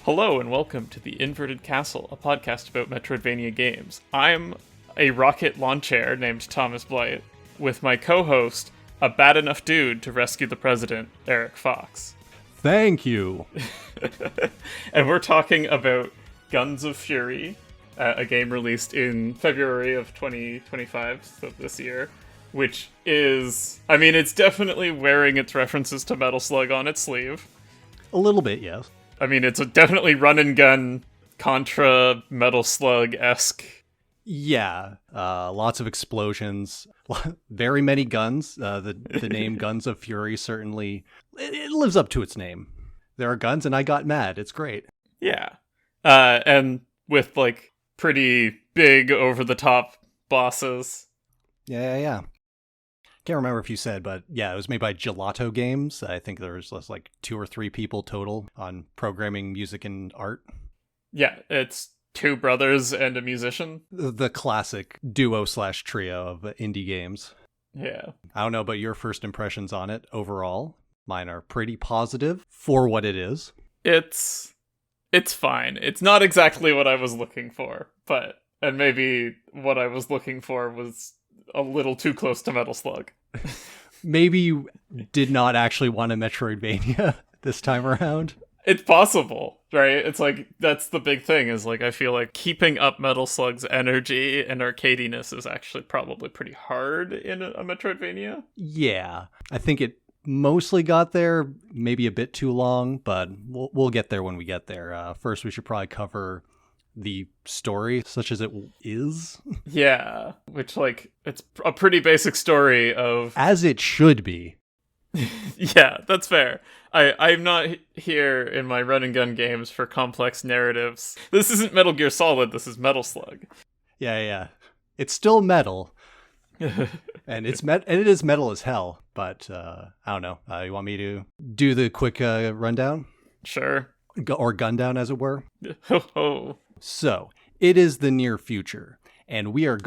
Hello and welcome to The Inverted Castle, a podcast about Metroidvania games. I'm a rocket launcher named Thomas Blight, with my co-host, a bad enough dude to rescue the president, Eric Fox. Thank you. And we're talking about Guns of Fury, a game released in February of 2025, so this year, which is, it's definitely wearing its references to Metal Slug on its sleeve. A little bit, yes. It's a definitely run and gun Contra Metal Slug-esque. Yeah, lots of explosions, very many guns. The name Guns of Fury certainly it lives up to its name. There are guns, and I got mad. It's great. Yeah, and with pretty big over the top bosses. Yeah. Can't remember if you said, but yeah, it was made by Gelato Games. I think there's like 2 or 3 people total on programming, music, and art. Yeah, it's 2 brothers and a musician. The classic duo/trio of indie games. Yeah. I don't know about your first impressions on it overall. Mine are pretty positive for what it is. It's fine. It's not exactly what I was looking for, and maybe what I was looking for was a little too close to Metal Slug. Maybe you did not actually want a Metroidvania this time around. It's possible, right? It's that's the big thing, is I feel like keeping up Metal Slug's energy and arcadiness is actually probably pretty hard in a Metroidvania. Yeah, I think it mostly got there, maybe a bit too long, but we'll get there when we get there. First, we should probably cover the story, such as it is. Yeah, which, it's a pretty basic story of... As it should be. Yeah, that's fair. I'm not here in my run and gun games for complex narratives. This isn't Metal Gear Solid, this is Metal Slug. Yeah. It's still metal. And it is metal as hell, but I don't know. You want me to do the quick rundown? Sure. Or gun down, as it were? Oh. So, it is the near future, and we are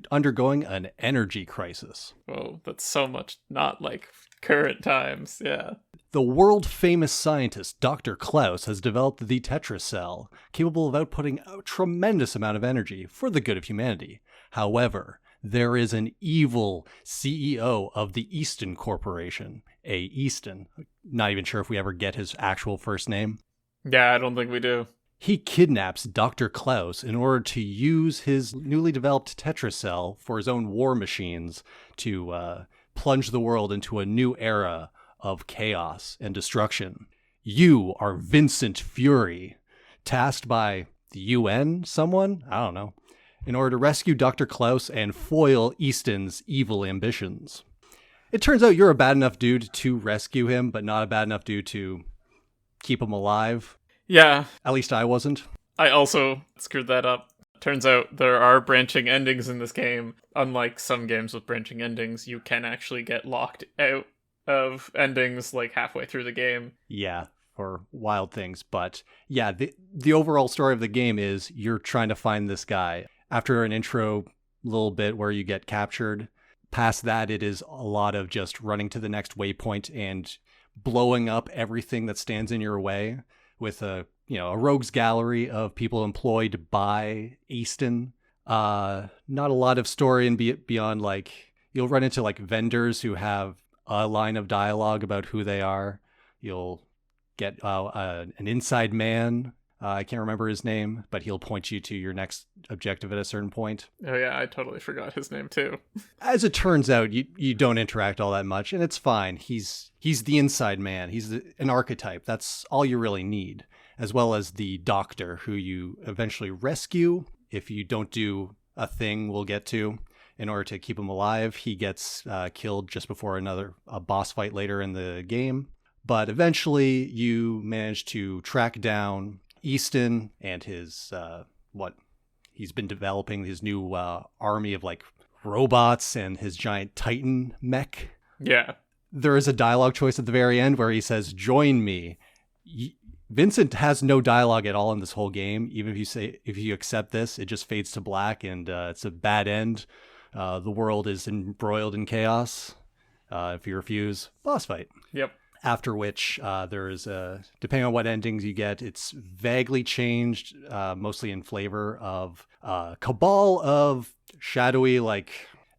undergoing an energy crisis. Oh, that's so much not like current times, yeah. The world-famous scientist Dr. Klaus has developed the Tetracell, capable of outputting a tremendous amount of energy for the good of humanity. However, there is an evil CEO of the Easton Corporation, A. Easton. Not even sure if we ever get his actual first name. Yeah, I don't think we do. He kidnaps Dr. Klaus in order to use his newly developed Tetracell for his own war machines to plunge the world into a new era of chaos and destruction. You are Vincent Fury, tasked by the UN, someone? I don't know. In order to rescue Dr. Klaus and foil Easton's evil ambitions. It turns out you're a bad enough dude to rescue him, but not a bad enough dude to keep him alive. Yeah. At least I wasn't. I also screwed that up. Turns out there are branching endings in this game. Unlike some games with branching endings, you can actually get locked out of endings halfway through the game. Yeah, for wild things. But yeah, the overall story of the game is you're trying to find this guy. After an intro little bit where you get captured, past that it is a lot of just running to the next waypoint and blowing up everything that stands in your way with a rogues gallery of people employed by Easton. Not a lot of story and beyond, you'll run into vendors who have a line of dialogue about who they are. You'll get an inside man. I can't remember his name, but he'll point you to your next objective at a certain point. Oh yeah, I totally forgot his name too. As it turns out, you don't interact all that much, and it's fine. He's the inside man. He's an archetype. That's all you really need, as well as the doctor, who you eventually rescue. If you don't do a thing we'll get to in order to keep him alive, he gets killed just before a boss fight later in the game. But eventually, you manage to track down Easton and his he's been developing his new army of robots and his giant Titan mech. Yeah. There is a dialogue choice at the very end where he says, "Join me." Vincent has no dialogue at all in this whole game. Even if you accept this, it just fades to black and it's a bad end. The world is embroiled in chaos. If you refuse, boss fight. Yep. After which there's depending on what endings you get, it's vaguely changed, mostly in flavor of cabal of shadowy, like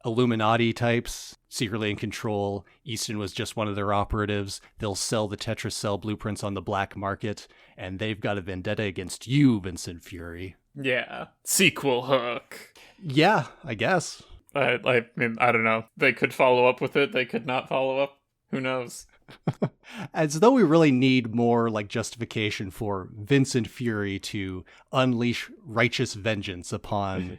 Illuminati types secretly in control. Easton was just one of their operatives. They'll sell the Tetris cell blueprints on the black market, and they've got a vendetta against you, Vincent Fury. Yeah. Sequel hook. Yeah, I guess. I mean, I don't know. They could follow up with it. They could not follow up. Who knows? As though we really need more like justification for Vincent Fury to unleash righteous vengeance upon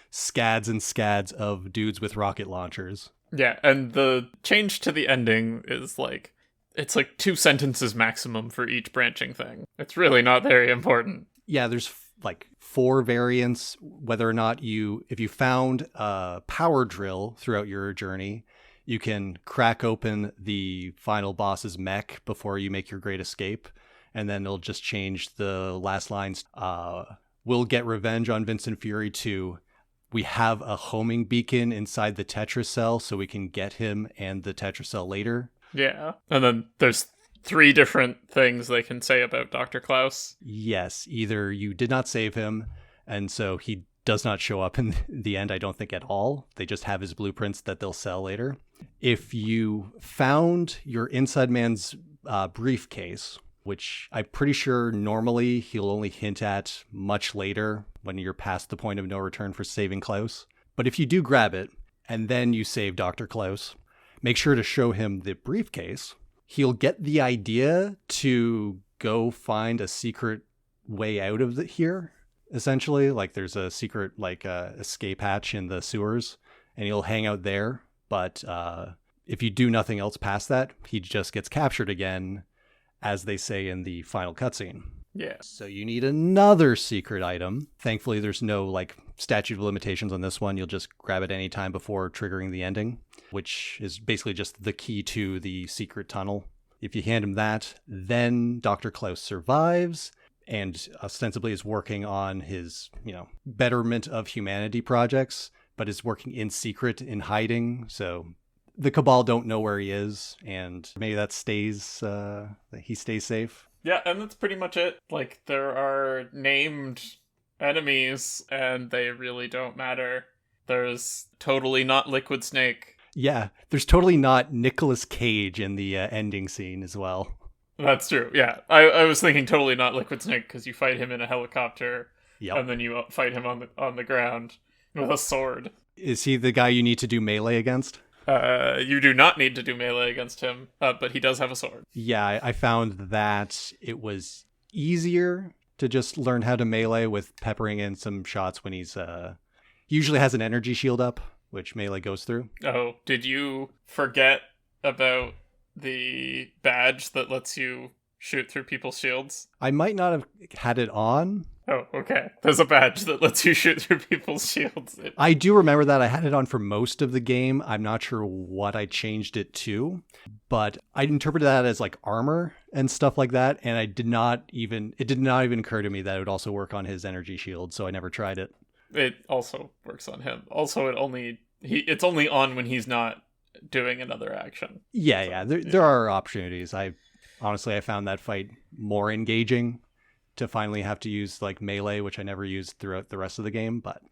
scads and scads of dudes with rocket launchers. Yeah, and the change to the ending is like, it's like 2 sentences maximum for each branching thing. It's really not very important. Yeah, there's like 4 variants, whether or not if you found a power drill throughout your journey, you can crack open the final boss's mech before you make your great escape, and then it'll just change the last lines. We'll get revenge on Vincent Fury to, we have a homing beacon inside the Tetris cell so we can get him and the Tetris cell later. Yeah. And then there's 3 different things they can say about Dr. Klaus. Yes, either you did not save him, and so he does not show up in the end, I don't think, at all. They just have his blueprints that they'll sell later. If you found your Inside Man's briefcase, which I'm pretty sure normally he'll only hint at much later when you're past the point of no return for saving Klaus. But if you do grab it, and then you save Dr. Klaus, make sure to show him the briefcase. He'll get the idea to go find a secret way out of here, essentially. Like there's a secret escape hatch in the sewers, and he'll hang out there. But if you do nothing else past that, he just gets captured again, as they say in the final cutscene. Yeah. So you need another secret item. Thankfully, there's no like statute of limitations on this one. You'll just grab it any time before triggering the ending, which is basically just the key to the secret tunnel. If you hand him that, then Dr. Klaus survives and ostensibly is working on his, betterment of humanity projects, but is working in secret, in hiding. So the Cabal don't know where he is, and maybe that he stays safe. Yeah, and that's pretty much it. Like, there are named enemies, and they really don't matter. There's totally not Liquid Snake. Yeah, there's totally not Nicolas Cage in the ending scene as well. That's true, yeah. I was thinking totally not Liquid Snake, because you fight him in a helicopter, and then you fight him on the ground with a sword. Is he the guy you need to do melee against? You do not need to do melee against him, but he does have a sword. Yeah, I found that it was easier to just learn how to melee with peppering in some shots when he usually has an energy shield up, which melee goes through. Oh, did you forget about the badge that lets you shoot through people's shields? I might not have had it on. Oh, okay. There's a badge that lets you shoot through people's shields. I do remember that. I had it on for most of the game. I'm not sure what I changed it to, but I interpreted that as like armor and stuff like that, and it did not even occur to me that it would also work on his energy shield, so I never tried it. It also works on him. Also, it's only on when he's not doing another action. Yeah. There are opportunities. I found that fight more engaging to finally have to use like melee, which I never used throughout the rest of the game, but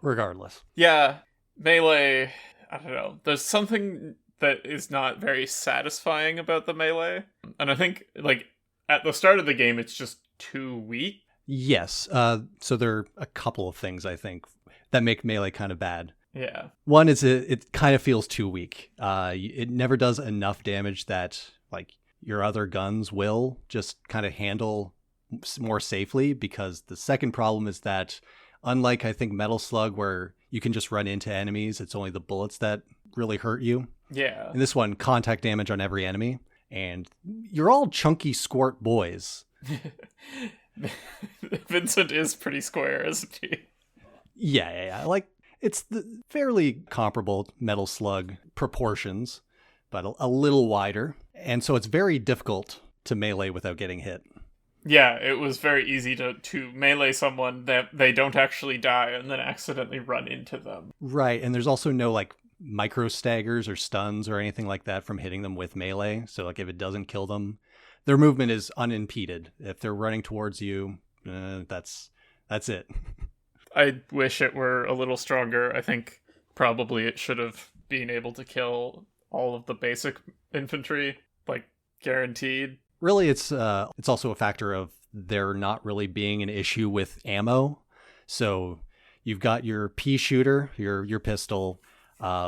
regardless. Yeah, melee, I don't know. There's something that is not very satisfying about the melee. And I think like at the start of the game, it's just too weak. Yes. So there are a couple of things I think that make melee kind of bad. Yeah. One is it kind of feels too weak. It never does enough damage that like your other guns will just kind of handle more safely, because the second problem is that unlike I think Metal Slug, where you can just run into enemies, it's only the bullets that really hurt you. Yeah. In this one, contact damage on every enemy, and you're all chunky squirt boys. Vincent is pretty square, isn't he? Yeah. Like it's the fairly comparable Metal Slug proportions, but a little wider, and so it's very difficult to melee without getting hit. Yeah, it was very easy to melee someone that they don't actually die and then accidentally run into them. Right, and there's also no like micro staggers or stuns or anything like that from hitting them with melee. So like if it doesn't kill them, their movement is unimpeded. If they're running towards you, that's it. I wish it were a little stronger. I think probably it should have been able to kill all of the basic infantry, like guaranteed. Really, it's also a factor of there not really being an issue with ammo. So you've got your pea shooter, your pistol,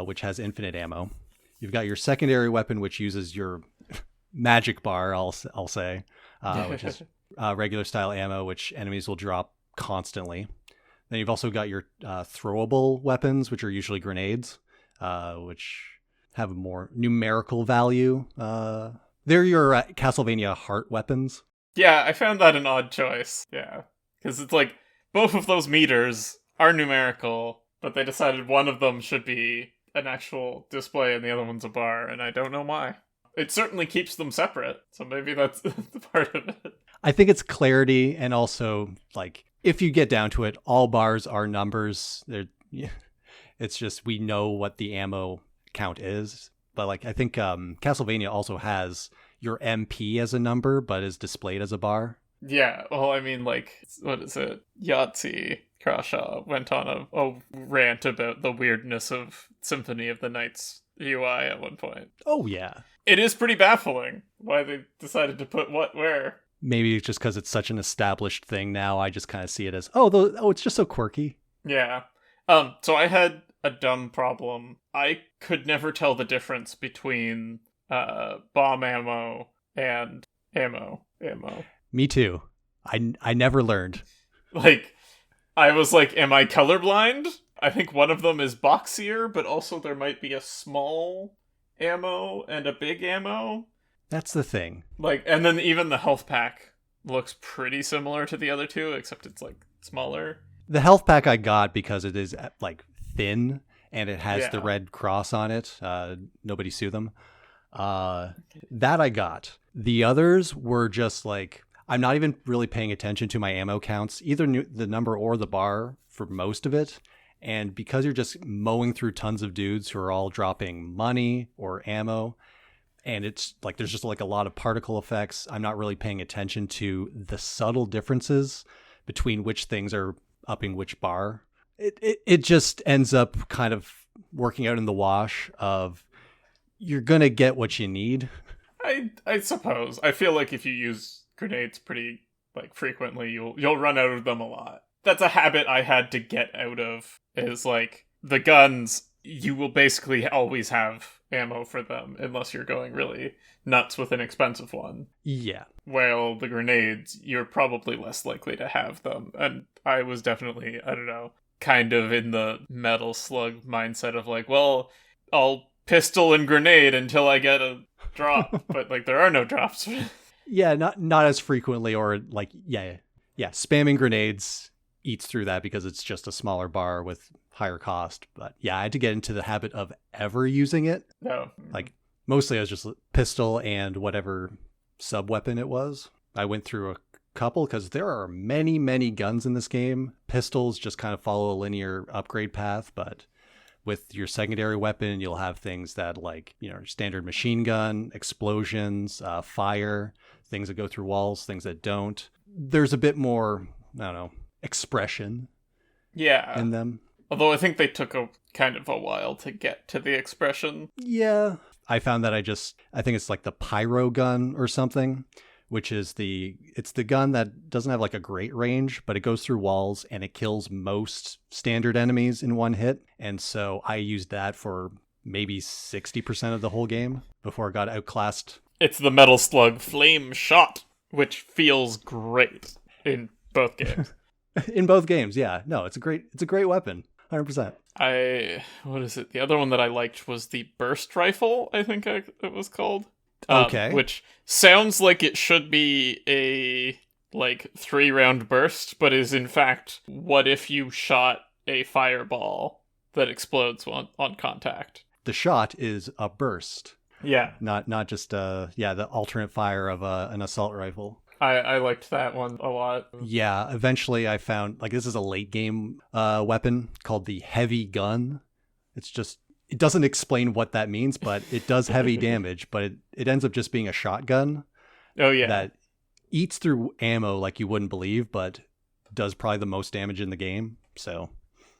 which has infinite ammo. You've got your secondary weapon, which uses your magic bar, I'll say, which is regular style ammo, which enemies will drop constantly. Then you've also got your throwable weapons, which are usually grenades, which have more numerical value. They're your Castlevania heart weapons. Yeah, I found that an odd choice. Yeah, because it's like both of those meters are numerical, but they decided one of them should be an actual display and the other one's a bar, and I don't know why. It certainly keeps them separate, so maybe that's the part of it. I think it's clarity, and also, like, if you get down to it, all bars are numbers. It's just we know what the ammo count is. But, like, I think Castlevania also has your MP as a number, but is displayed as a bar. Yeah, well, I mean, like, what is it? Yahtzee Crawshaw went on a rant about the weirdness of Symphony of the Night's UI at one point. Oh, yeah. It is pretty baffling why they decided to put what where. Maybe it's just because it's such an established thing now. I just kind of see it as, it's just so quirky. Yeah. So I had a dumb problem. I could never tell the difference between bomb ammo and ammo. Me too. I never learned. Like, I was like, am I colorblind? I think one of them is boxier, but also there might be a small ammo and a big ammo. That's the thing. Like, and then even the health pack looks pretty similar to the other two, except it's like smaller. The health pack I got because it is like thin and it has the red cross on it. Nobody sue them. That I got. The others were just like, I'm not even really paying attention to my ammo counts, either the number or the bar for most of it. And because you're just mowing through tons of dudes who are all dropping money or ammo, and it's like there's just like a lot of particle effects, I'm not really paying attention to the subtle differences between which things are upping which bar. It just ends up kind of working out in the wash of you're going to get what you need. I suppose. I feel like if you use grenades pretty like frequently, you'll run out of them a lot. That's a habit I had to get out of, is like the guns, you will basically always have ammo for them unless you're going really nuts with an expensive one. Yeah. While the grenades, you're probably less likely to have them. And I was definitely, I don't know, kind of in the Metal Slug mindset of like, well, I'll pistol and grenade until I get a drop. But like there are no drops. Yeah, not as frequently, or like, yeah. Spamming grenades eats through that because it's just a smaller bar with higher cost. But yeah, I had to get into the habit of ever using it. No. Like mostly I was just pistol and whatever sub weapon it was. I went through a couple because there are many guns in this game. Pistols just kind of follow a linear upgrade path, but with your secondary weapon, you'll have things that like, standard machine gun, explosions, fire, things that go through walls, things that don't. There's a bit more, I don't know, expression in them. Although I think they took a kind of a while to get to the expression. Yeah. I found that I think it's like the pyro gun or something, which is it's the gun that doesn't have like a great range, but it goes through walls and it kills most standard enemies in one hit. And so I used that for maybe 60% of the whole game before it got outclassed. It's the Metal Slug Flame Shot, which feels great in both games. In both games, yeah. No, it's a great weapon. 100%. What is it? The other one that I liked was the Burst Rifle, I think it was called. Okay. Which sounds like it should be a 3-round burst, but is in fact, what if you shot a fireball that explodes on contact? The shot is a burst. Yeah. Not just the alternate fire of an assault rifle. I liked that one a lot. Yeah, eventually I found, this is a late game weapon called the Heavy Gun. It's just it doesn't explain what that means, but it does heavy damage, but it ends up just being a shotgun. Oh, yeah. That eats through ammo like you wouldn't believe, but does probably the most damage in the game. So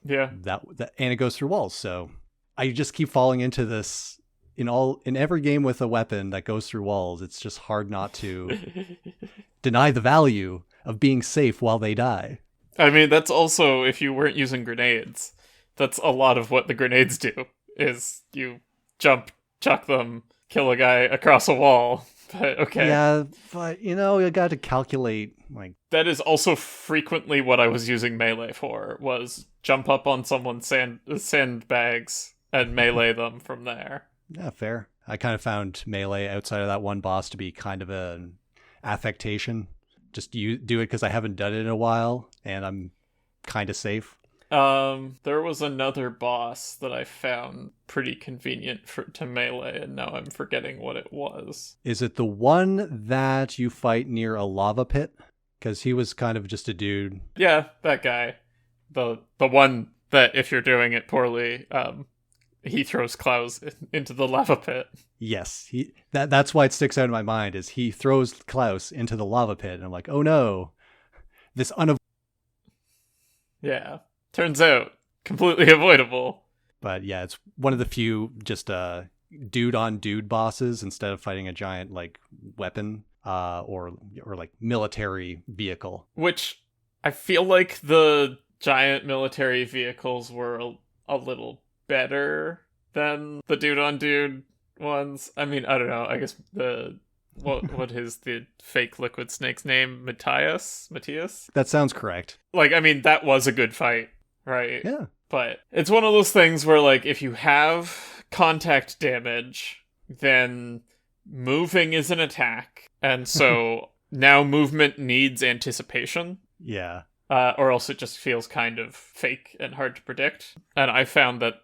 yeah, that and it goes through walls. So I just keep falling into this in every game with a weapon that goes through walls. It's just hard not to deny the value of being safe while they die. I mean, that's also, if you weren't using grenades, that's a lot of what the grenades do, is you jump, chuck them, kill a guy across a wall. But okay. Yeah, but you got to calculate, like... That is also frequently what I was using melee for, was jump up on someone's sandbags and melee them from there. Yeah, fair. I kind of found melee outside of that one boss to be kind of an affectation. Just do it because I haven't done it in a while, and I'm kind of safe. There was another boss that I found pretty convenient to melee, and now I'm forgetting what it was. Is it the one that you fight near a lava pit? Because he was kind of just a dude. Yeah, that guy. The one that, if you're doing it poorly, he throws Klaus into the lava pit. Yes, that's why it sticks out in my mind, is he throws Klaus into the lava pit, and I'm like, oh no, this Yeah, turns out completely avoidable. But yeah, it's one of the few just dude on dude bosses instead of fighting a giant like weapon or like military vehicle. Which I feel like the giant military vehicles were a little better than the dude on dude ones. I mean, I don't know. I guess what is the fake liquid snake's name? Matthias? That sounds correct. Like, I mean, that was a good fight, right? Yeah. But it's one of those things where, like, if you have contact damage, then moving is an attack. And so now movement needs anticipation. Yeah. Or else it just feels kind of fake and hard to predict. And I found that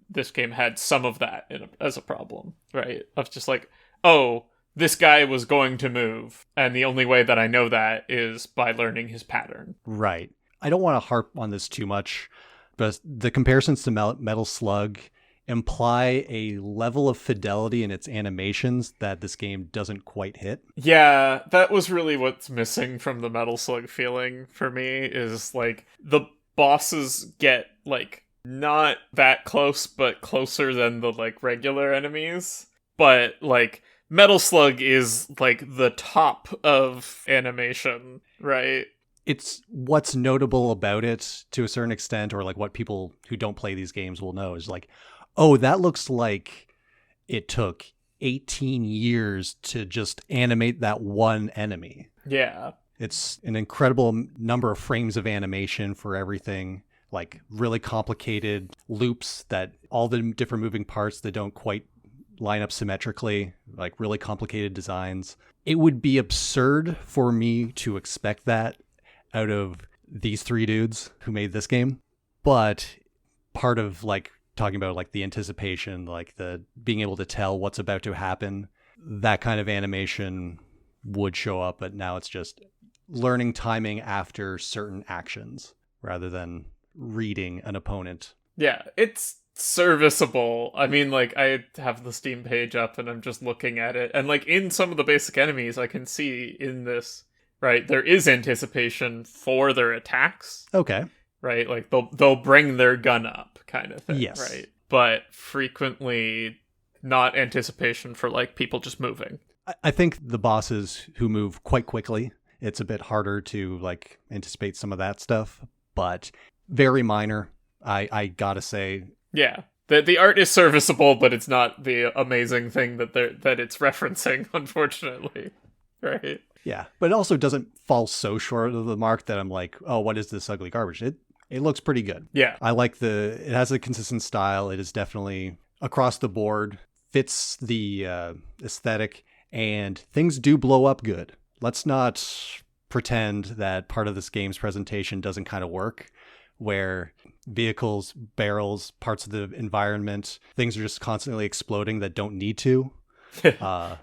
this game had some of that as a problem, right? Of just like, oh, this guy was going to move, and the only way that I know that is by learning his pattern. Right. I don't want to harp on this too much, but the comparisons to Metal Slug imply a level of fidelity in its animations that this game doesn't quite hit. Yeah, that was really what's missing from the Metal Slug feeling for me, is like the bosses get like not that close, but closer than the like regular enemies. But like Metal Slug is like the top of animation, right? It's what's notable about it to a certain extent, or like what people who don't play these games will know, is like, oh, that looks like it took 18 years to just animate that one enemy. Yeah. It's an incredible number of frames of animation for everything, like really complicated loops that all the different moving parts that don't quite line up symmetrically, like really complicated designs. It would be absurd for me to expect that out of these three dudes who made this game. But part of like talking about like the anticipation, like the being able to tell what's about to happen, that kind of animation would show up, but now it's just learning timing after certain actions rather than reading an opponent. Yeah, it's serviceable. I mean, like, I have the Steam page up and I'm just looking at it, and like in some of the basic enemies I can see in this, right, there is anticipation for their attacks. Okay. Right? Like they'll bring their gun up kind of thing, yes. Right? But frequently not anticipation for like people just moving. I think the bosses who move quite quickly, it's a bit harder to like anticipate some of that stuff, but very minor. I gotta say. Yeah. The art is serviceable, but it's not the amazing thing that it's referencing, unfortunately. Right? Yeah. But it also doesn't fall so short of the mark that I'm like, oh, what is this ugly garbage? It looks pretty good. Yeah. I like it has a consistent style. It is definitely across the board, fits the aesthetic, and things do blow up good. Let's not pretend that part of this game's presentation doesn't kind of work, where vehicles, barrels, parts of the environment, things are just constantly exploding that don't need to.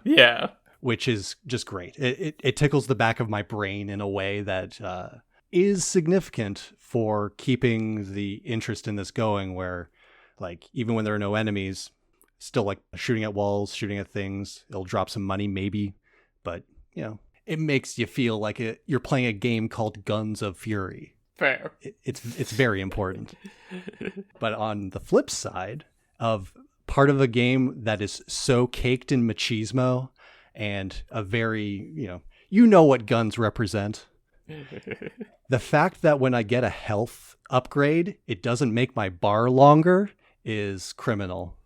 Yeah. Which is just great. It tickles the back of my brain in a way that is significant for keeping the interest in this going, where Like, even when there are no enemies, still like shooting at walls, shooting at things. It'll drop some money, maybe. But, it makes you feel like you're playing a game called Guns of Fury. Fair. It's very important. But on the flip side of part of a game that is so caked in machismo and a very, what guns represent. The fact that when I get a health upgrade, it doesn't make my bar longer is criminal.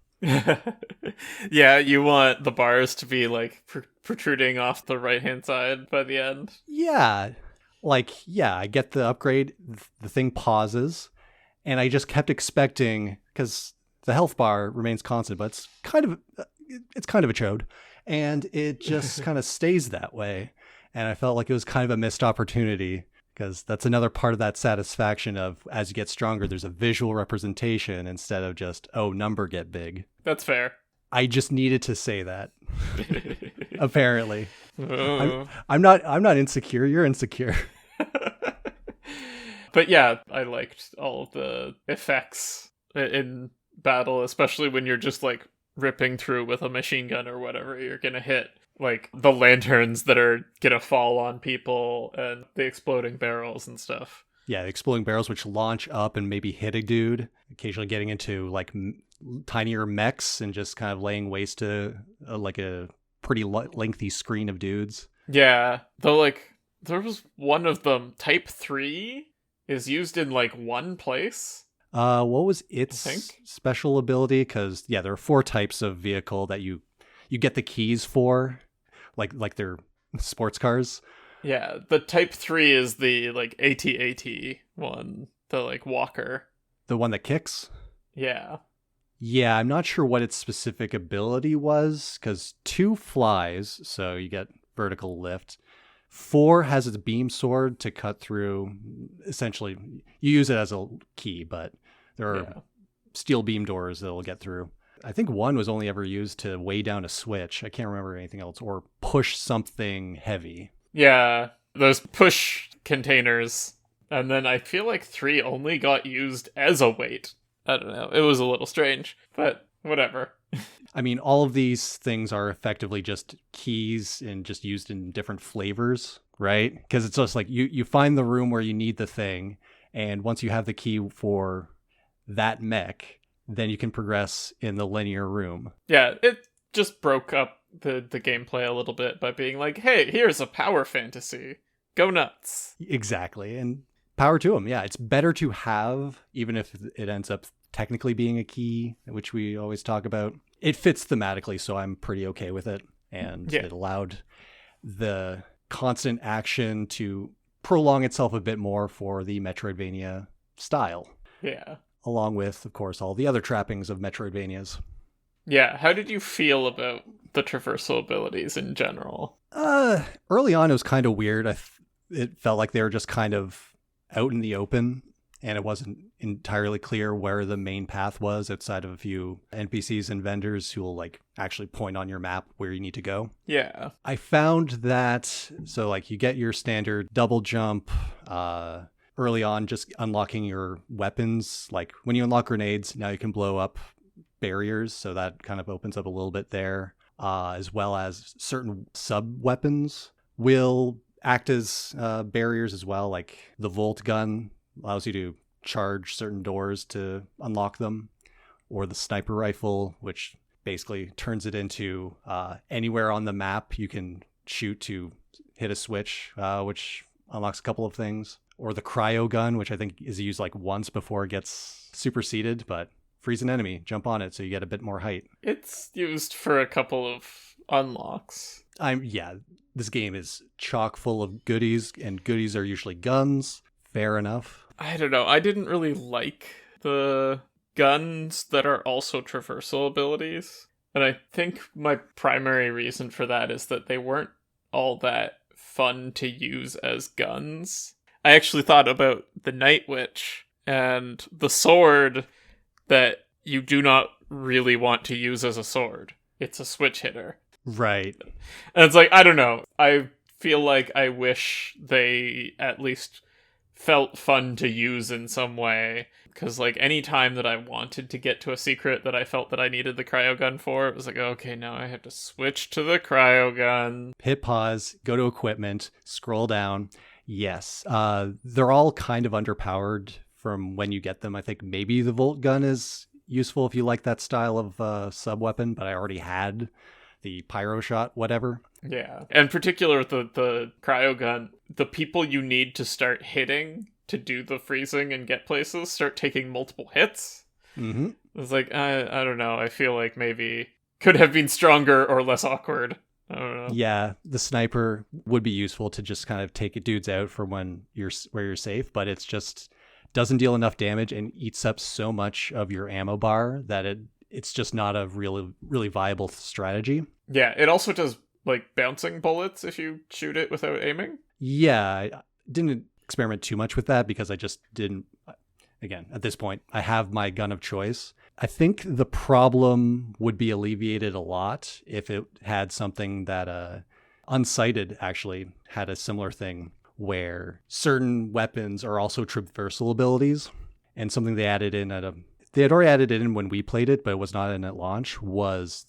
Yeah, you want the bars to be like protruding off the right-hand side by the end. Yeah. I get the upgrade, the thing pauses, and I just kept expecting, because the health bar remains constant, but it's kind of a chode, and it just kind of stays that way. And I felt like it was kind of a missed opportunity, because that's another part of that satisfaction of, as you get stronger, there's a visual representation instead of just, number get big. That's fair. I just needed to say that. Apparently. I'm not insecure. You're insecure. But yeah, I liked all of the effects in battle, especially when you're just like ripping through with a machine gun or whatever. You're gonna hit like the lanterns that are gonna fall on people and the exploding barrels and stuff. Yeah, the exploding barrels which launch up and maybe hit a dude, occasionally getting into like tinier mechs and just kind of laying waste to like a pretty lengthy screen of dudes. Yeah, though, like, there was one of them, Type 3, is used in like one place. What was its special ability? Because there are 4 types of vehicle that you get the keys for, like they're sports cars. Yeah, the Type 3 is the like AT-AT one, the like walker. The one that kicks? Yeah. Yeah, I'm not sure what its specific ability was, because 2 flies, so you get vertical lift. 4 has its beam sword to cut through. Essentially, you use it as a key, but there are steel beam doors that'll get through. I think 1 was only ever used to weigh down a switch. I can't remember anything else, or push something heavy. Yeah, those push containers. And then I feel like 3 only got used as a weight. I don't know. It was a little strange, but whatever. I mean, all of these things are effectively just keys and just used in different flavors, right? Because it's just like you find the room where you need the thing, and once you have the key for that mech, then you can progress in the linear room. Yeah, it just broke up the gameplay a little bit by being like, hey, here's a power fantasy. Go nuts. Exactly. And power to them. Yeah, it's better to have, even if it ends up technically being a key, which we always talk about. It fits thematically, so I'm pretty okay with it. And it allowed the constant action to prolong itself a bit more for the Metroidvania style. Yeah. Along with, of course, all the other trappings of Metroidvanias. Yeah, how did you feel about the traversal abilities in general? Early on, it was kind of weird. It felt like they were just kind of out in the open, and it wasn't entirely clear where the main path was outside of a few NPCs and vendors who will like actually point on your map where you need to go. Yeah. I found that, so like you get your standard double jump, early on, just unlocking your weapons. Like when you unlock grenades, now you can blow up barriers, so that kind of opens up a little bit there, as well as certain sub weapons will act as barriers as well. Like the Volt gun allows you to charge certain doors to unlock them, or the sniper rifle, which basically turns it into anywhere on the map you can shoot to hit a switch, which unlocks a couple of things. Or the cryo gun, which I think is used like once before it gets superseded, but freeze an enemy, jump on it so you get a bit more height. It's used for a couple of unlocks. This game is chock full of goodies, and goodies are usually guns. Fair enough. I don't know. I didn't really like the guns that are also traversal abilities. And I think my primary reason for that is that they weren't all that fun to use as guns. I actually thought about the Night Witch and the sword that you do not really want to use as a sword. It's a switch hitter. Right. And it's like, I don't know. I feel like I wish they at least felt fun to use in some way. Because, like, any time that I wanted to get to a secret that I felt that I needed the cryo gun for, it was like, okay, now I have to switch to the cryo gun. Hit pause, go to equipment, scroll down. Yes, they're all kind of underpowered from when you get them. I think maybe the Volt gun is useful if you like that style of sub-weapon, but I already had the pyro shot, whatever. Yeah. In particular, the cryo gun, the people you need to start hitting to do the freezing and get places start taking multiple hits. Mm-hmm. It's like, I don't know. I feel like maybe could have been stronger or less awkward. I don't know. Yeah, the sniper would be useful to just kind of take dudes out for when where you're safe, but it's just doesn't deal enough damage and eats up so much of your ammo bar that it's just not a really viable strategy. Yeah, it also does like bouncing bullets if you shoot it without aiming. Yeah, I didn't experiment too much with that because I just didn't. Again, at this point, I have my gun of choice. I think the problem would be alleviated a lot if it had something that Unsighted actually had a similar thing where certain weapons are also traversal abilities, and something they added in they had already added it in when we played it, but it was not in at launch, was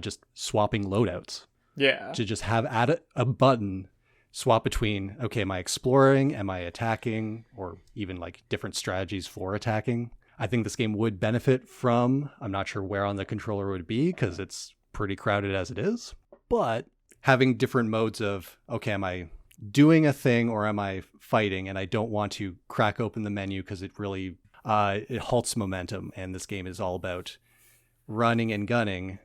just swapping loadouts. Yeah. To just have add a button swap between, okay, am I exploring, am I attacking, or even like different strategies for attacking. I think this game would benefit from, I'm not sure where on the controller it would be because it's pretty crowded as it is, but having different modes of, okay, am I doing a thing or am I fighting, and I don't want to crack open the menu because it really it halts momentum, and this game is all about running and gunning,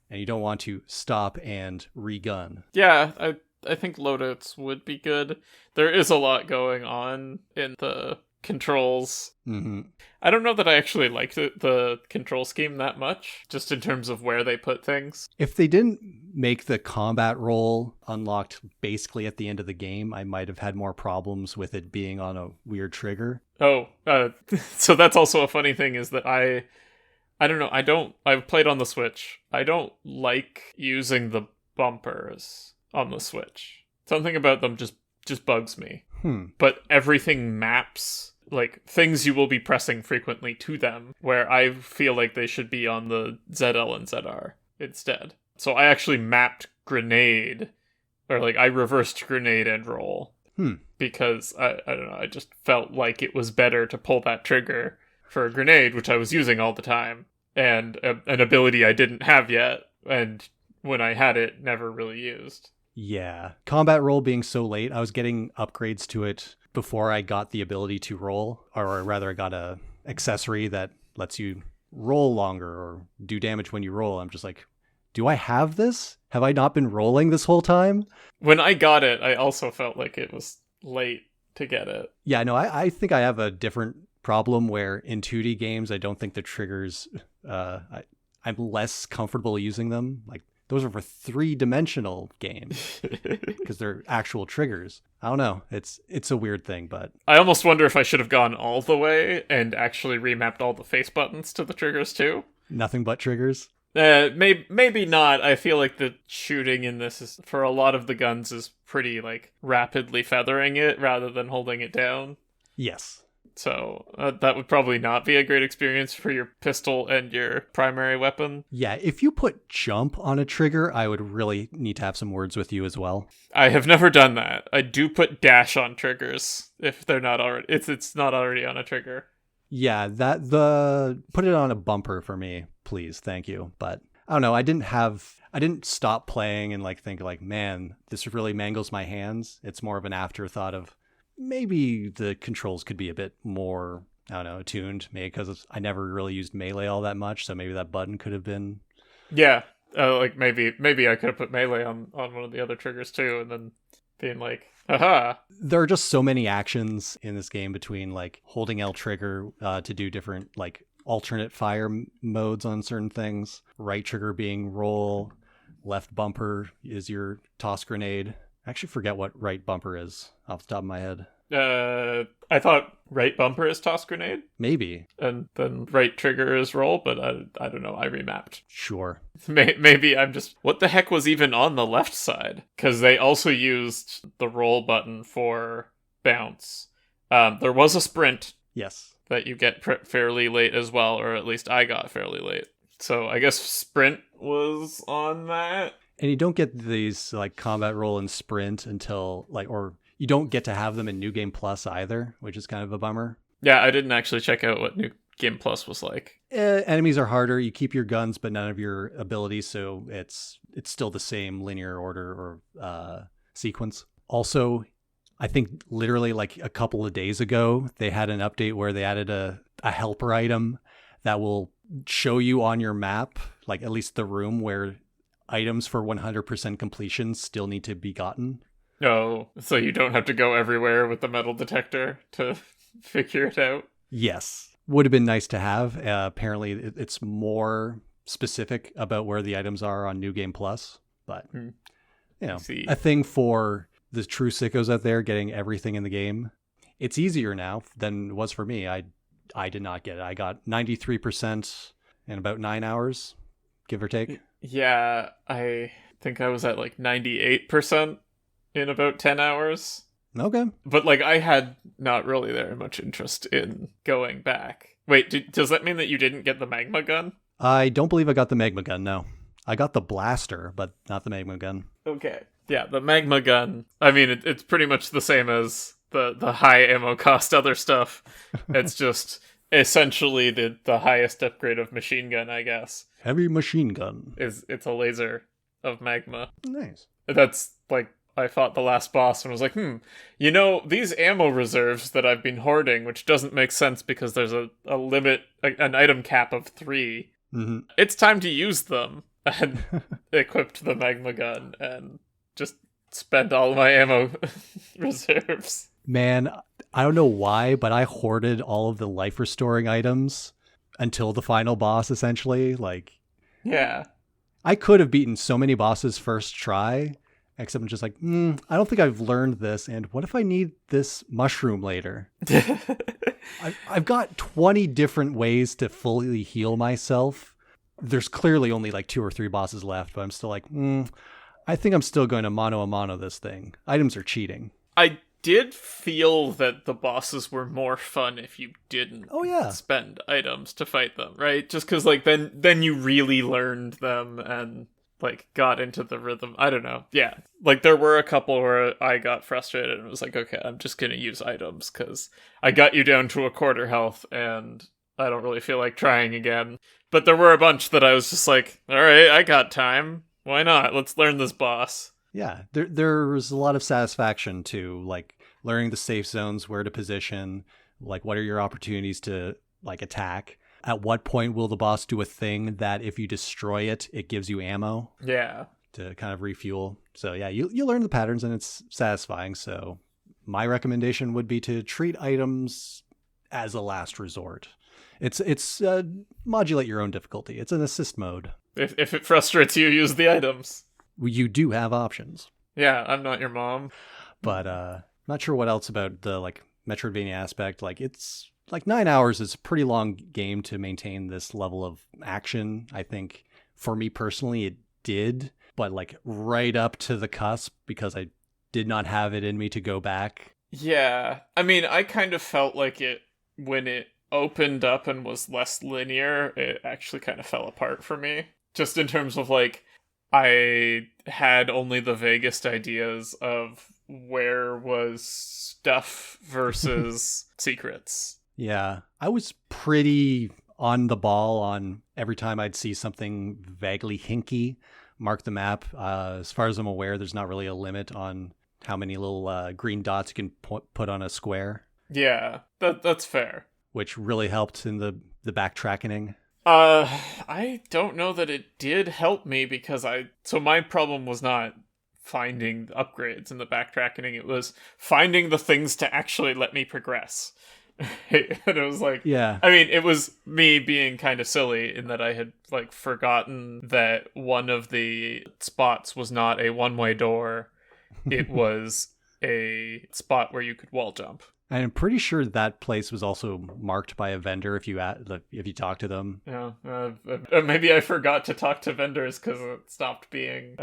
and you don't want to stop and re-gun. Yeah, I think loadouts would be good. There is a lot going on in the controls. Mm-hmm. I don't know that I actually liked the control scheme that much, just in terms of where they put things. If they didn't make the combat roll unlocked basically at the end of the game, I might have had more problems with it being on a weird trigger. Oh, so that's also a funny thing, is that I don't know, I've played on the Switch. I don't like using the bumpers on the Switch. Something about them just bugs me. But everything maps, like, things you will be pressing frequently to them, where I feel like they should be on the ZL and ZR instead. So I actually mapped grenade, or like I reversed grenade and roll. Because I don't know, I just felt like it was better to pull that trigger for a grenade, which I was using all the time, and an ability I didn't have yet, and when I had it, never really used. Yeah. Combat roll being so late, I was getting upgrades to it before I got the ability to roll, or rather I got a accessory that lets you roll longer or do damage when you roll. I'm just like, do I have this? Have I not been rolling this whole time? When I got it, I also felt like it was late to get it. Yeah, no, I think I have a different problem where in 2D games, I don't think the triggers, I'm less comfortable using them. Like, those are for 3-dimensional games because they're actual triggers. I don't know. It's a weird thing, but I almost wonder if I should have gone all the way and actually remapped all the face buttons to the triggers too. Nothing but triggers. Maybe not. I feel like the shooting in this is, for a lot of the guns, is pretty like rapidly feathering it rather than holding it down. Yes. So that would probably not be a great experience for your pistol and your primary weapon. Yeah, if you put jump on a trigger, I would really need to have some words with you as well. I have never done that. I do put dash on triggers if they're not already. It's not already on a trigger. Yeah, put it on a bumper for me, please. Thank you. But I don't know. I didn't stop playing and like think like, man, this really mangles my hands. It's more of an afterthought of, maybe the controls could be a bit more, I don't know, attuned. Maybe because I never really used melee all that much, so maybe that button could have been. Yeah, like maybe I could have put melee on one of the other triggers too, and then being like, haha. There are just so many actions in this game between like holding L trigger to do different like alternate fire modes on certain things. Right trigger being roll, left bumper is your toss grenade. I actually forget what right bumper is off the top of my head. I thought right bumper is toss grenade. Maybe. And then right trigger is roll, but I don't know. I remapped. Sure. Maybe I'm just... What the heck was even on the left side? Because they also used the roll button for bounce. There was a sprint Yes. that you get fairly late as well, or at least I got fairly late. So I guess sprint was on that. And you don't get these like combat roll and sprint until like, or you don't get to have them in New Game Plus either, which is kind of a bummer. Yeah, I didn't actually check out what New Game Plus was like. Enemies are harder. You keep your guns, but none of your abilities, so it's still the same linear order or sequence. Also, I think literally like a couple of days ago, they had an update where they added a helper item that will show you on your map, like at least the room where items for 100% completion still need to be gotten. No, so you don't have to go everywhere with the metal detector to figure it out. Yes. Would have been nice to have. Apparently, it's more specific about where the items are on New Game Plus. But, you know, a thing for the true sickos out there getting everything in the game. It's easier now than it was for me. I did not get it. I got 93% in about 9 hours, give or take. Yeah, I think I was at like 98% in about 10 hours. Okay. But like I had not really very much interest in going back. Wait, does that mean that you didn't get the magma gun? I don't believe I got the magma gun, no. I got the blaster, but not the magma gun. Okay. Yeah, the magma gun. I mean, it's pretty much the same as the high ammo cost other stuff. It's just essentially the highest upgrade of machine gun, I guess. Heavy machine gun. It's a laser of magma. Nice. That's like I fought the last boss and was like, you know, these ammo reserves that I've been hoarding, which doesn't make sense because there's a limit, an item cap of 3. Mm-hmm. It's time to use them. And equipped the magma gun and just spent all my ammo reserves. Man, I don't know why, but I hoarded all of the life restoring items until the final boss, essentially. Like, yeah. I could have beaten so many bosses first try, except I'm just like, I don't think I've learned this, and what if I need this mushroom later? I've got 20 different ways to fully heal myself. There's clearly only like 2 or 3 bosses left, but I'm still like, I think I'm still going to mano a mano this thing. Items are cheating. I did feel that the bosses were more fun if you didn't spend items to fight them, right? Just because like then you really learned them and like got into the rhythm. I don't know. Yeah. Like there were a couple where I got frustrated and was like, okay, I'm just going to use items because I got you down to a quarter health and I don't really feel like trying again. But there were a bunch that I was just like, all right, I got time. Why not? Let's learn this boss. Yeah, there was a lot of satisfaction to like learning the safe zones, where to position, like what are your opportunities to like attack. At what point will the boss do a thing that if you destroy it, it gives you ammo? Yeah. To kind of refuel. So yeah, you learn the patterns and it's satisfying. So my recommendation would be to treat items as a last resort. It's modulate your own difficulty. It's an assist mode. If it frustrates you, use the items. You do have options. Yeah, I'm not your mom. But not sure what else about the like Metroidvania aspect. Like it's like 9 hours is a pretty long game to maintain this level of action. I think for me personally it did, but like right up to the cusp because I did not have it in me to go back. Yeah. I mean, I kind of felt like it when it opened up and was less linear, it actually kind of fell apart for me. Just in terms of like, I had only the vaguest ideas of where was stuff versus secrets. Yeah, I was pretty on the ball on every time I'd see something vaguely hinky, mark the map. As far as I'm aware, there's not really a limit on how many little green dots you can put on a square. Yeah, that's fair. Which really helped in the backtracking. I don't know that it did help me because so my problem was not finding the upgrades and the backtracking, it was finding the things to actually let me progress. And it was like, yeah. I mean, it was me being kind of silly in that I had like forgotten that one of the spots was not a one-way door. It was a spot where you could wall jump. And I'm pretty sure that place was also marked by a vendor if you talk to them. Yeah, maybe I forgot to talk to vendors because it stopped being.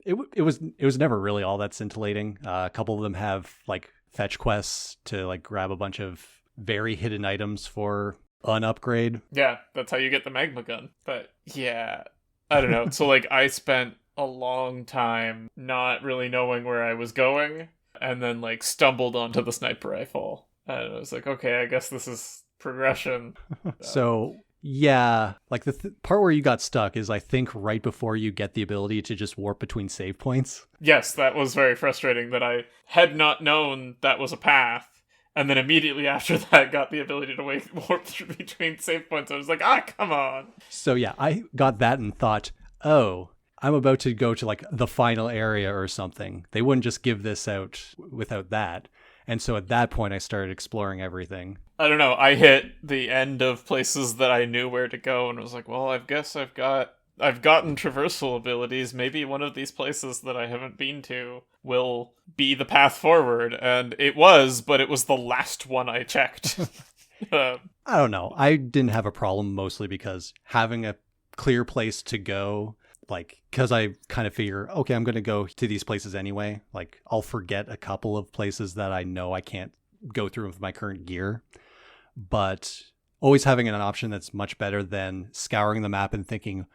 It was never really all that scintillating. A couple of them have like fetch quests to like grab a bunch of very hidden items for an upgrade. Yeah, that's how you get the magma gun. But yeah, I don't know. So like I spent a long time not really knowing where I was going, and then like stumbled onto the sniper rifle. And I was like, okay, I guess this is progression. So yeah, like the part where you got stuck is I think right before you get the ability to just warp between save points. Yes, that was very frustrating that I had not known that was a path. And then immediately after that, got the ability to warp through between save points. I was like, come on. So yeah, I got that and thought, oh, I'm about to go to like the final area or something. They wouldn't just give this out without that. And so at that point, I started exploring everything. I don't know. I hit the end of places that I knew where to go and was like, well, I guess I've gotten traversal abilities. Maybe one of these places that I haven't been to will be the path forward. And it was, but it was the last one I checked. I don't know. I didn't have a problem mostly because having a clear place to go, like, because I kind of figure, okay, I'm going to go to these places anyway. Like, I'll forget a couple of places that I know I can't go through with my current gear. But always having an option that's much better than scouring the map and thinking,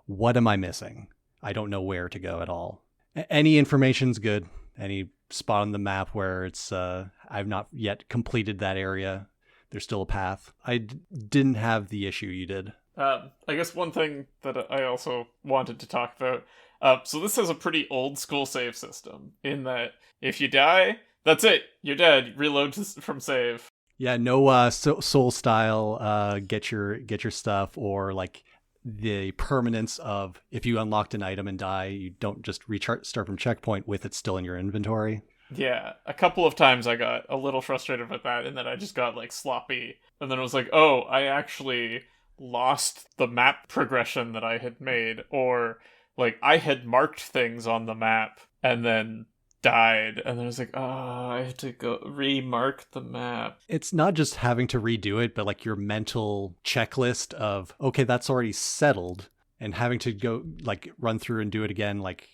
what am I missing? I don't know where to go at all. Any information's good. Any spot on the map where it's I've not yet completed that area, there's still a path. I didn't have the issue you did. I guess one thing that I also wanted to talk about. So this has a pretty old school save system in that if you die, that's it. You're dead. Reload from save. Yeah, no soul style get your stuff, or like the permanence of if you unlocked an item and die, you don't just start from checkpoint with it still in your inventory. Yeah, a couple of times I got a little frustrated with that, and then I just got like sloppy, and then it was like, oh, I actually lost the map progression that I had made, or like I had marked things on the map and then died, and then I was like, I had to go remark the map. It's not just having to redo it, but like your mental checklist of, okay, that's already settled, and having to go like run through and do it again, like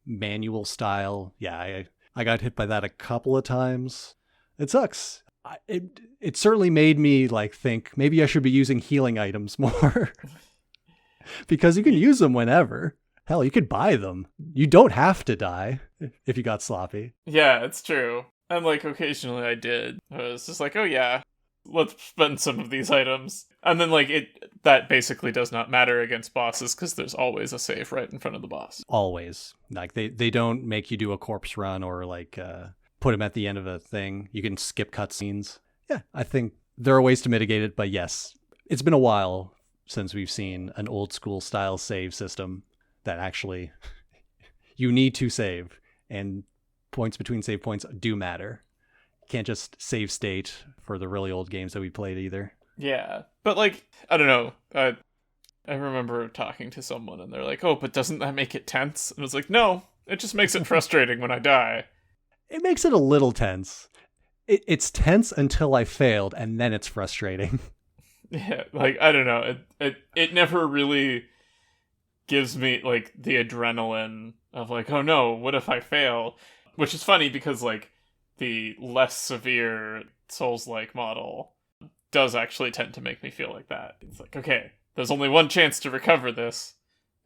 manual style. Yeah, I got hit by that a couple of times. It sucks. It certainly made me like think maybe I should be using healing items more because you can use them whenever. Hell, you could buy them. You don't have to die if you got sloppy. Yeah, it's true. And like occasionally I did. I was just like, oh yeah, let's spend some of these items. And then like that basically does not matter against bosses because there's always a save right in front of the boss. Always. Like they don't make you do a corpse run or like put them at the end of a thing. You can skip cutscenes. Yeah, I think there are ways to mitigate it, but yes, it's been a while since we've seen an old school style save system that actually you need to save, and points between save points do matter. Can't just save state for the really old games that we played either. Yeah, but like, I don't know. I remember talking to someone and they're like, oh, but doesn't that make it tense? And I was like, no, it just makes it frustrating when I die. It makes it a little tense. It's tense until I failed, and then it's frustrating. Yeah, like, I don't know. It never really gives me like the adrenaline of like, oh no, what if I fail? Which is funny because like the less severe Souls-like model does actually tend to make me feel like that. It's like, okay, there's only one chance to recover this.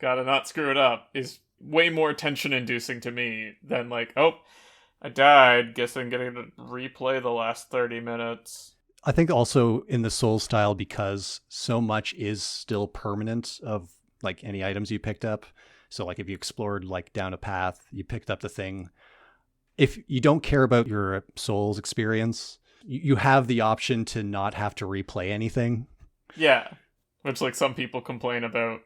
Gotta not screw it up is way more tension-inducing to me than like, oh, I died. Guess I'm getting to replay the last 30 minutes. I think also in the Souls style, because so much is still permanent of like any items you picked up. So like if you explored like down a path, you picked up the thing. If you don't care about your Souls experience, you have the option to not have to replay anything. Yeah, which like some people complain about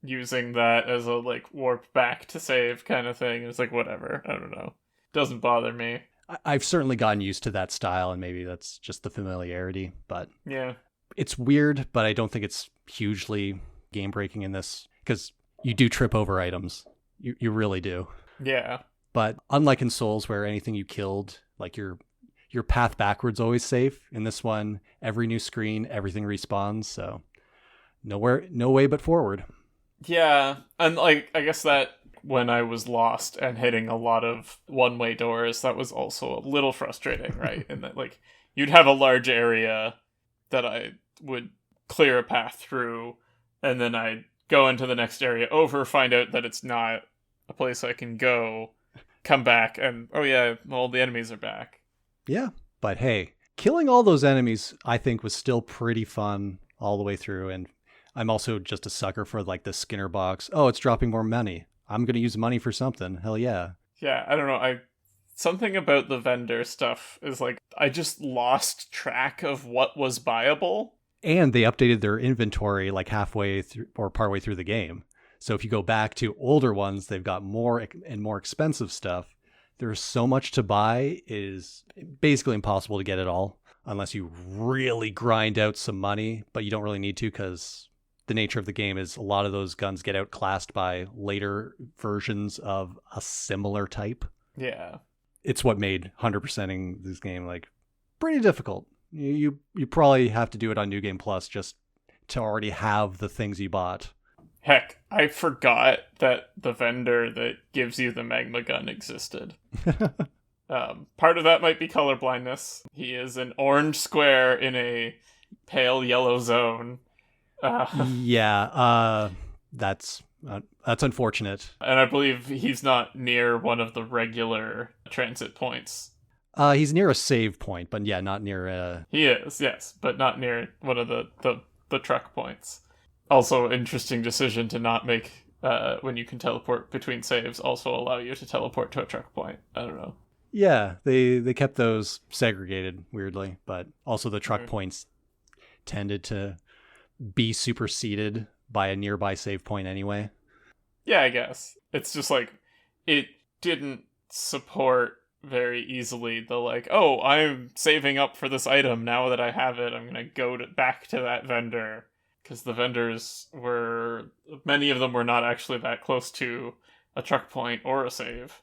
using that as a like warp back to save kind of thing. It's like, whatever, I don't know. Doesn't bother me. I've certainly gotten used to that style, and maybe that's just the familiarity, but yeah, it's weird, but I don't think it's hugely game breaking in this, because you do trip over items. You really do. Yeah. But unlike in Souls, where anything you killed, like your path backwards always safe, in this one, every new screen, everything respawns, so no way but forward. Yeah, and like I guess that when I was lost and hitting a lot of one-way doors, that was also a little frustrating, right? And that, like, you'd have a large area that I would clear a path through, and then I'd go into the next area over, find out that it's not a place I can go, come back, and, oh yeah, all the enemies are back. Yeah, but hey, killing all those enemies, I think, was still pretty fun all the way through, and I'm also just a sucker for, like, the Skinner box. Oh, it's dropping more money. I'm going to use money for something. Hell yeah. Yeah, I don't know, something about the vendor stuff is, like, I just lost track of what was buyable. And they updated their inventory, like, halfway through or partway through the game. So if you go back to older ones, they've got more and more expensive stuff. There's so much to buy, it is basically impossible to get it all unless you really grind out some money, but you don't really need to because the nature of the game is a lot of those guns get outclassed by later versions of a similar type. Yeah. It's what made 100%ing this game, like, pretty difficult. You probably have to do it on New Game Plus just to already have the things you bought. Heck, I forgot that the vendor that gives you the magma gun existed. Part of that might be color blindness. He is an orange square in a pale yellow zone. Yeah, that's unfortunate. And I believe he's not near one of the regular transit points. He's near a save point, but yeah, not near a... He is, yes, but not near one of the truck points. Also, interesting decision to not make, when you can teleport between saves, also allow you to teleport to a truck point. I don't know. Yeah, they kept those segregated, weirdly, but also the truck points tended to be superseded by a nearby save point anyway. Yeah, I guess. It's just like, it didn't support very easily the, like, oh, I'm saving up for this item, now that I have it, I'm gonna go back to that vendor. Because the vendors many of them were not actually that close to a truck point or a save.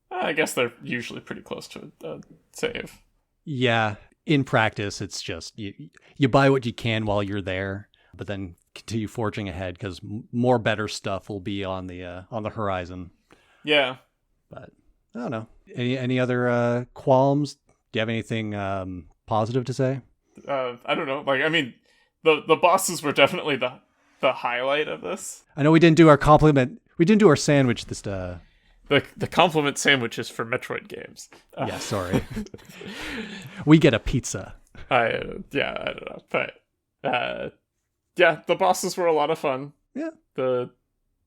I guess they're usually pretty close to a save. Yeah, in practice, it's just you buy what you can while you're there, but then continue forging ahead because more better stuff will be on the horizon. Yeah, but I don't know. Any other qualms? Do you have anything positive to say? I don't know. Like, I mean, the bosses were definitely the highlight of this. I know we didn't do our compliment. We didn't do our sandwich this. The compliment sandwich is for Metroid games. Yeah, sorry. We get a pizza. I don't know, but yeah, the bosses were a lot of fun. Yeah, the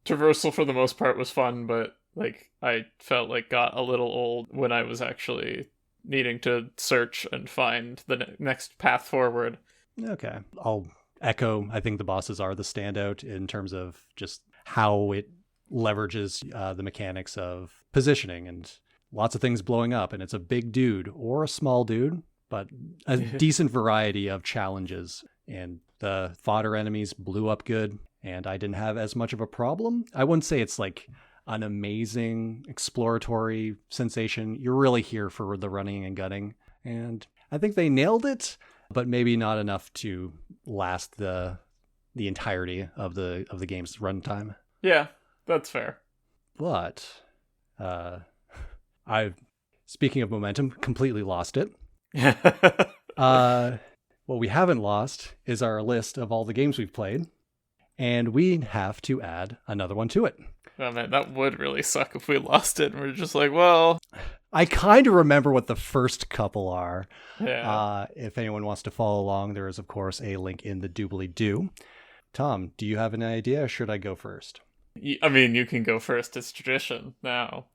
traversal for the most part was fun, but like I felt like got a little old when I was actually needing to search and find the next path forward. Okay, I'll echo. I think the bosses are the standout in terms of just how it leverages the mechanics of positioning and lots of things blowing up, and it's a big dude or a small dude, but a decent variety of challenges, and the fodder enemies blew up good, and I didn't have as much of a problem. I wouldn't say it's like an amazing exploratory sensation. You're really here for the running and gunning, and I think they nailed it, but maybe not enough to last the entirety of the game's runtime. Yeah, that's fair. But I've, speaking of momentum, completely lost it. What we haven't lost is our list of all the games we've played, and we have to add another one to it. Oh man, that would really suck if we lost it and we're just like, well... I kind of remember what the first couple are. Yeah. If anyone wants to follow along, there is, of course, a link in the doobly-doo. Tom, do you have an idea, or should I go first? I mean, you can go first. It's tradition now.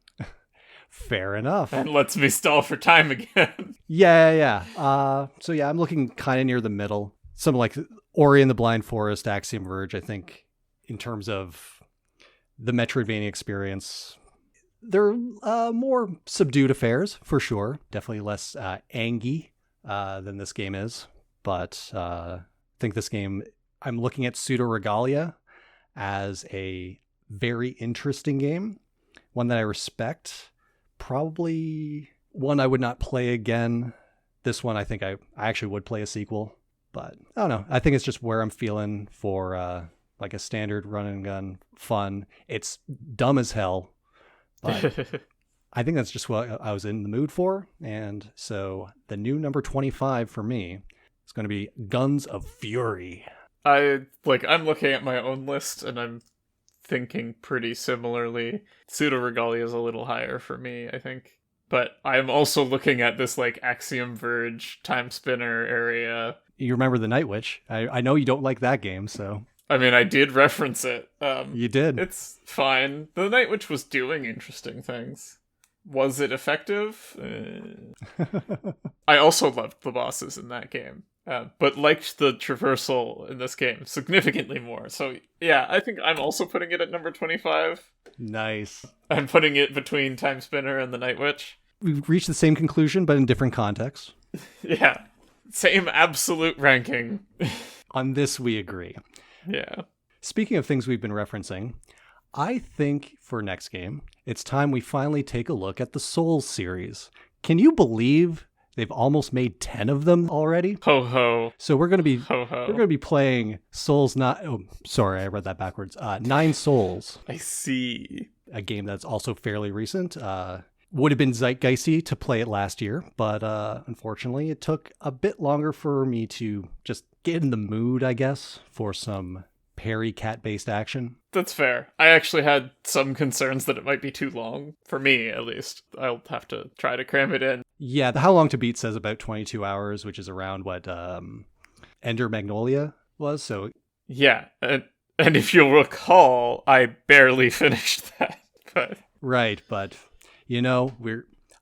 Fair enough. And lets me stall for time again. Yeah. So yeah, I'm looking kind of near the middle. Something like Ori and the Blind Forest, Axiom Verge, I think, in terms of the Metroidvania experience, they're more subdued affairs, for sure. Definitely less angy than this game is. But I think this game, I'm looking at Pseudo Regalia as a very interesting game, one that I respect. Probably one I would not play again. This one, I think I actually would play a sequel, but I don't know. I think it's just where I'm feeling for like a standard run and gun fun. It's dumb as hell, but I think that's just what I was in the mood for. And so the new number 25 for me is going to be Guns of Fury. I'm looking at my own list and I'm thinking pretty similarly. Pseudo Regalia is a little higher for me, I think. But I'm also looking at this like Axiom Verge time spinner area. You remember the Night Witch? I know you don't like that game, so. I mean, I did reference it. You did. It's fine. The Night Witch was doing interesting things. Was it effective? I also loved the bosses in that game. But liked the traversal in this game significantly more. So, yeah, I think I'm also putting it at number 25. Nice. I'm putting it between Time Spinner and the Night Witch. We've reached the same conclusion, but in different contexts. Yeah. Same absolute ranking. On this, we agree. Yeah. Speaking of things we've been referencing, I think for next game, it's time we finally take a look at the Souls series. Can you believe they've almost made 10 of them already? Ho ho. So we're going to be Ho-ho. we're going to be playing Souls I read that backwards. 9 Souls. I see. A game that's also fairly recent. Would have been zeitgeisty to play it last year, but unfortunately it took a bit longer for me to just get in the mood, I guess, for some parry cat-based action. That's fair. I actually had some concerns that it might be too long, for me at least. I'll have to try to cram it in. Yeah, the How Long to Beat says about 22 hours, which is around what Ender Magnolia was, so... Yeah, and if you'll recall, I barely finished that. But Right, but, you know,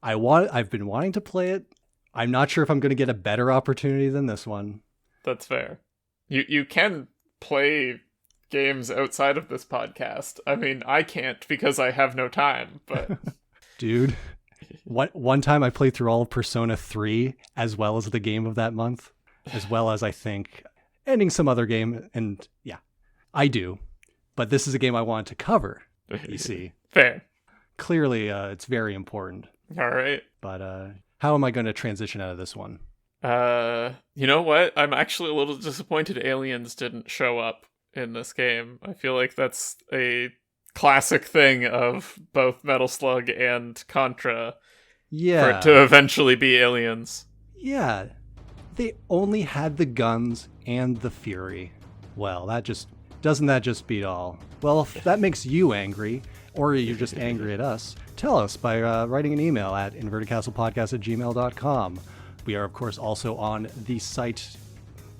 I've been wanting to play it. I'm not sure if I'm going to get a better opportunity than this one. that's fair. You can play games outside of this podcast. I mean, I can't because I have no time, but... Dude, one time I played through all of Persona 3 as well as the game of that month, as well as I think ending some other game, and yeah, I do. But this is a game I wanted to cover, you see. Fair. Clearly, it's very important. All right. But how am I going to transition out of this one? You know what? I'm actually a little disappointed aliens didn't show up in this game. I feel like that's a classic thing of both Metal Slug and Contra. Yeah. For it to eventually be aliens. Yeah. They only had the guns and the fury. Well, doesn't that just beat all? Well, if that makes you angry, or you're just angry at us, tell us by writing an email at invertedcastlepodcast@gmail.com. We are, of course, also on the site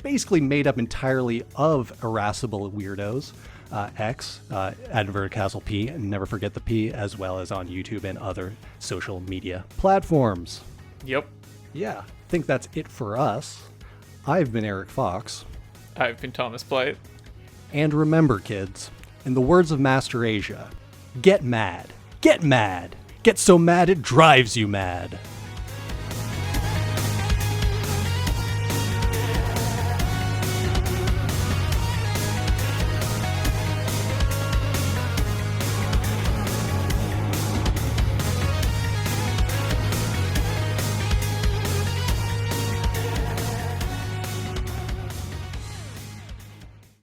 basically made up entirely of irascible weirdos. X, at Inverted Castle P, and never forget the P, as well as on YouTube and other social media platforms. Yep. Yeah, I think that's it for us. I've been Eric Fox. I've been Thomas Blight. And remember, kids, in the words of Master Asia, get mad. Get mad. Get so mad it drives you mad.